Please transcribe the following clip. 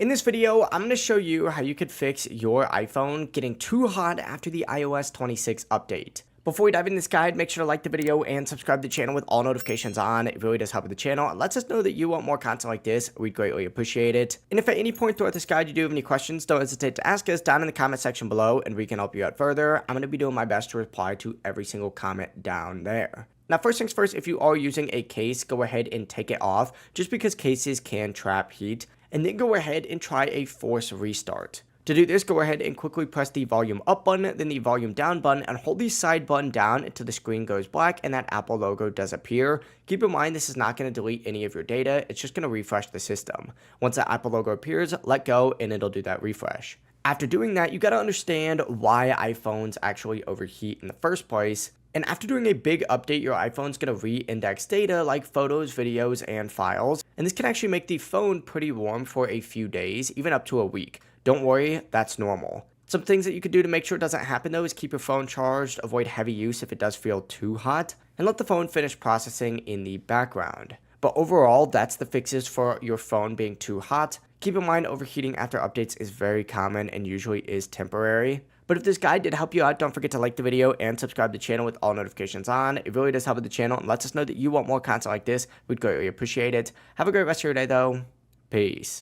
In this video, I'm going to show you how you could fix your iPhone getting too hot after the iOS 26 update. Before we dive into this guide, make sure to like the video and subscribe to the channel with all notifications on. It really does help with the channel and lets us know that you want more content like this. We'd greatly appreciate it. And if at any point throughout this guide you do have any questions, don't hesitate to ask us down in the comment section below and we can help you out further. I'm going to be doing my best to reply to every single comment down there. Now, first things first, if you are using a case, go ahead and take it off just because cases can trap heat. And then go ahead and try a force restart. To do this, go ahead and quickly press the volume up button, then the volume down button, and hold the side button down until the screen goes black and that Apple logo does appear. Keep in mind this is not going to delete any of your data, it's just going to refresh the system. Once that Apple logo appears, let go and it'll do that refresh. After doing that, you got to understand why iPhones actually overheat in the first place. And after doing a big update, your iPhone's going to re-index data like photos, videos, and files. And this can actually make the phone pretty warm for a few days, even up to a week. Don't worry, that's normal. Some things that you could do to make sure it doesn't happen though is keep your phone charged, avoid heavy use if it does feel too hot, and let the phone finish processing in the background. But overall, that's the fixes for your phone being too hot. Keep in mind overheating after updates is very common and usually is temporary. But if this guide did help you out, don't forget to like the video and subscribe to the channel with all notifications on. It really does help with the channel and lets us know that you want more content like this. We'd greatly appreciate it. Have a great rest of your day though. Peace.